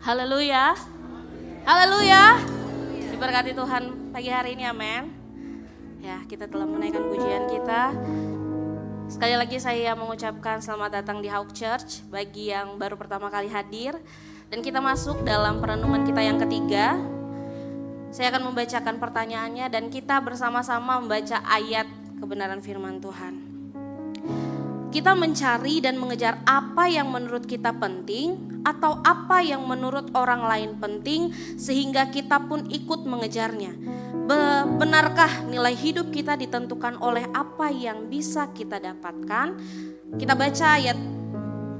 Haleluya. Haleluya. Diberkati Tuhan pagi hari ini, amin. Ya, kita telah menaikkan pujian kita. Sekali lagi saya mengucapkan selamat datang di Hawk Church bagi yang baru pertama kali hadir. Dan kita masuk dalam perenungan kita yang ketiga. Saya akan membacakan pertanyaannya dan kita bersama-sama membaca ayat kebenaran firman Tuhan. Kita mencari dan mengejar apa yang menurut kita penting atau apa yang menurut orang lain penting sehingga kita pun ikut mengejarnya. Benarkah nilai hidup kita ditentukan oleh apa yang bisa kita dapatkan? Kita baca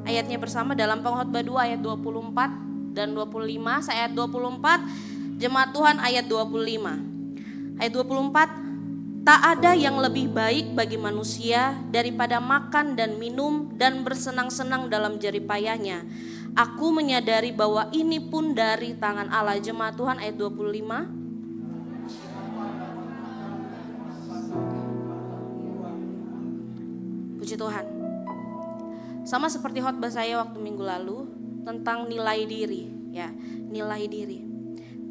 ayatnya bersama dalam Pengkhotbah 2 ayat 24 dan 25. Ayat 24, Jemaat Tuhan ayat 25. Ayat 24, tak ada yang lebih baik bagi manusia daripada makan dan minum dan bersenang-senang dalam jeripayahnya. Aku menyadari bahwa ini pun dari tangan Allah. Jemaat Tuhan ayat 25. Puji Tuhan. Sama seperti khotbah saya waktu minggu lalu tentang nilai diri, ya, nilai diri.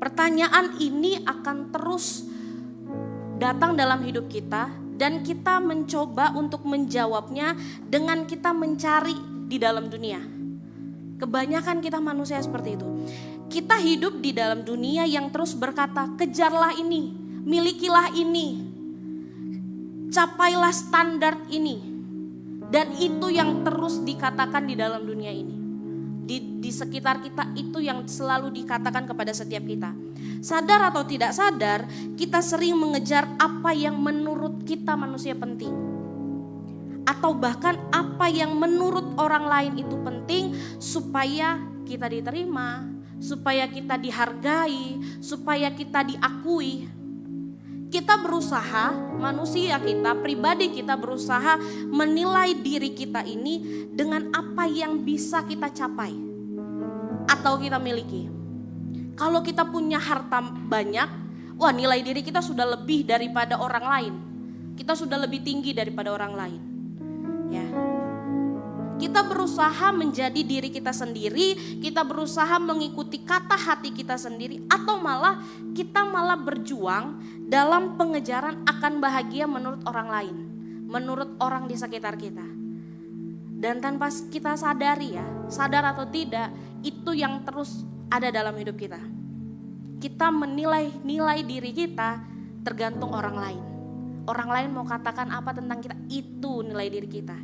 Pertanyaan ini akan terus datang dalam hidup kita dan kita mencoba untuk menjawabnya dengan kita mencari di dalam dunia. Kebanyakan kita manusia seperti itu. Kita hidup di dalam dunia yang terus berkata, kejarlah ini, milikilah ini, capailah standar ini. Dan itu yang terus dikatakan di dalam dunia ini. Di sekitar kita itu yang selalu dikatakan kepada setiap kita. Sadar atau tidak sadar, kita sering mengejar apa yang menurut kita manusia penting. Atau bahkan apa yang menurut orang lain itu penting supaya kita diterima, supaya kita dihargai, supaya kita diakui. Kita berusaha, manusia kita, pribadi kita berusaha menilai diri kita ini dengan apa yang bisa kita capai atau kita miliki. Kalau kita punya harta banyak, wah nilai diri kita sudah lebih daripada orang lain. Kita sudah lebih tinggi daripada orang lain. Ya. Kita berusaha menjadi diri kita sendiri, kita berusaha mengikuti kata hati kita sendiri, atau kita malah berjuang dalam pengejaran akan bahagia menurut orang lain, menurut orang di sekitar kita. Dan tanpa kita sadari ya, sadar atau tidak, itu yang terus ada dalam hidup kita. Kita menilai diri kita tergantung orang lain. Orang lain mau katakan apa tentang kita, itu nilai diri kita.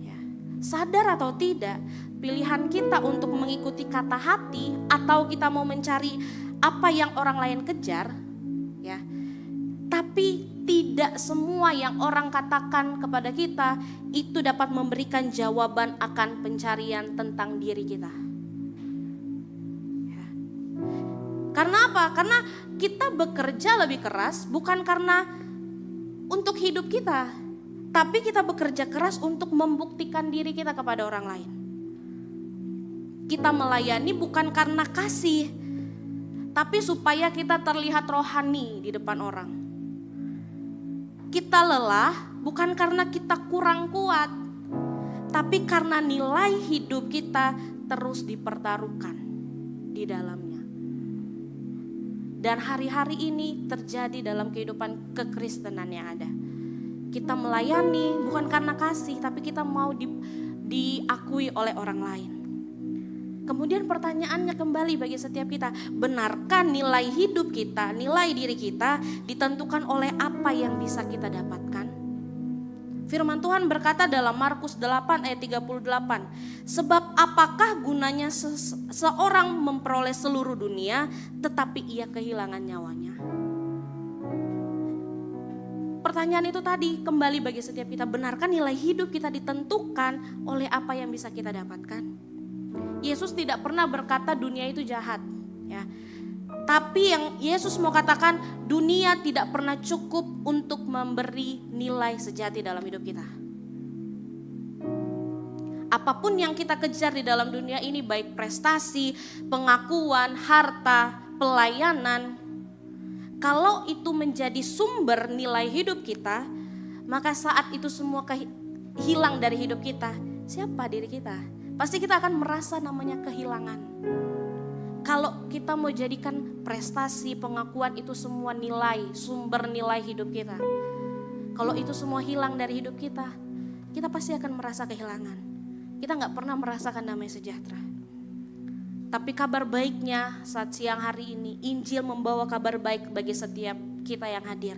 Ya. Sadar atau tidak, pilihan kita untuk mengikuti kata hati atau kita mau mencari apa yang orang lain kejar, ya. Tapi tidak semua yang orang katakan kepada kita itu dapat memberikan jawaban akan pencarian tentang diri kita. Ya. Karena apa? Karena kita bekerja lebih keras bukan karena untuk hidup kita, tapi kita bekerja keras untuk membuktikan diri kita kepada orang lain. Kita melayani bukan karena kasih, tapi supaya kita terlihat rohani di depan orang. Kita lelah bukan karena kita kurang kuat, tapi karena nilai hidup kita terus dipertaruhkan di dalamnya. Dan hari-hari ini terjadi dalam kehidupan kekristenan yang ada. Kita melayani bukan karena kasih, tapi kita mau diakui oleh orang lain. Kemudian pertanyaannya kembali bagi setiap kita, benarkah nilai hidup kita, nilai diri kita ditentukan oleh apa yang bisa kita dapatkan? Firman Tuhan berkata dalam Markus 8 ayat 38, sebab apakah gunanya seorang memperoleh seluruh dunia tetapi ia kehilangan nyawanya? Pertanyaan itu tadi kembali bagi setiap kita, benarkah nilai hidup kita ditentukan oleh apa yang bisa kita dapatkan? Yesus tidak pernah berkata dunia itu jahat, ya. Tapi yang Yesus mau katakan, dunia tidak pernah cukup untuk memberi nilai sejati dalam hidup kita. Apapun yang kita kejar di dalam dunia ini, baik prestasi, pengakuan, harta, pelayanan, kalau itu menjadi sumber nilai hidup kita, maka saat itu semua hilang dari hidup kita, siapa diri kita? Pasti kita akan merasa namanya kehilangan. Kalau kita mau jadikan prestasi, pengakuan itu semua nilai, sumber nilai hidup kita. Kalau itu semua hilang dari hidup kita pasti akan merasa kehilangan. Kita gak pernah merasakan damai sejahtera. Tapi kabar baiknya saat siang hari ini, Injil membawa kabar baik bagi setiap kita yang hadir.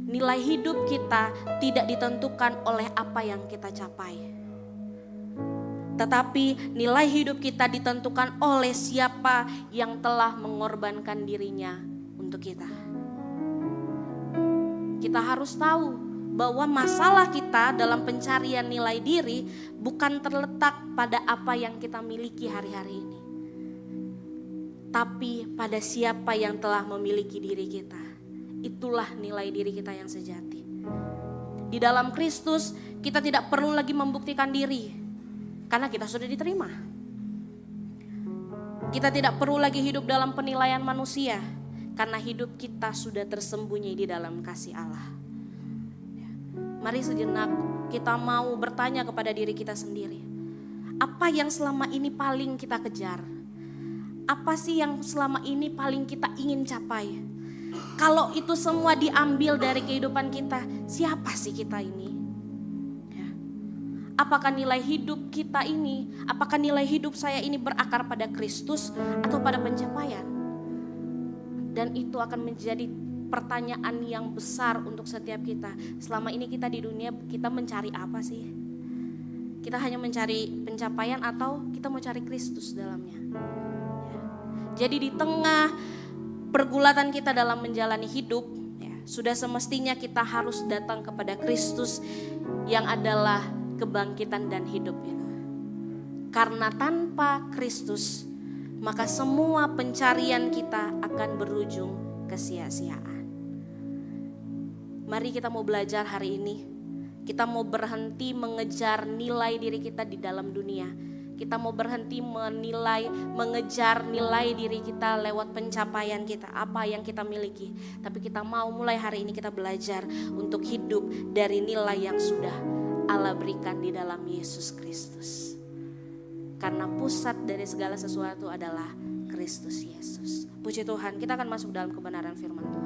Nilai hidup kita tidak ditentukan oleh apa yang kita capai. Tetapi nilai hidup kita ditentukan oleh siapa yang telah mengorbankan dirinya untuk kita. Kita harus tahu bahwa masalah kita dalam pencarian nilai diri bukan terletak pada apa yang kita miliki hari-hari ini. Tapi pada siapa yang telah memiliki diri kita. Itulah nilai diri kita yang sejati. Di dalam Kristus kita tidak perlu lagi membuktikan diri. Karena kita sudah diterima. Kita tidak perlu lagi hidup dalam penilaian manusia. Karena hidup kita sudah tersembunyi di dalam kasih Allah. Mari sejenak kita mau bertanya kepada diri kita sendiri. Apa yang selama ini paling kita kejar? Apa sih yang selama ini paling kita ingin capai? Kalau itu semua diambil dari kehidupan kita, siapa sih kita ini? Apakah nilai hidup kita ini, apakah nilai hidup saya ini berakar pada Kristus atau pada pencapaian? Dan itu akan menjadi pertanyaan yang besar untuk setiap kita. Selama ini kita di dunia, kita mencari apa sih? Kita hanya mencari pencapaian atau kita mau cari Kristus dalamnya? Jadi di tengah pergulatan kita dalam menjalani hidup, sudah semestinya kita harus datang kepada Kristus yang adalah kebangkitan dan hidup itu. Karena tanpa Kristus, maka semua pencarian kita akan berujung kesia-siaan. Mari kita mau belajar hari ini. Kita mau berhenti mengejar nilai diri kita di dalam dunia. Kita mau berhenti mengejar nilai diri kita lewat pencapaian kita, apa yang kita miliki. Tapi kita mau mulai hari ini kita belajar untuk hidup dari nilai yang sudah Allah berikan di dalam Yesus Kristus. Karena pusat dari segala sesuatu adalah Kristus Yesus. Puji Tuhan, kita akan masuk dalam kebenaran firman Tuhan.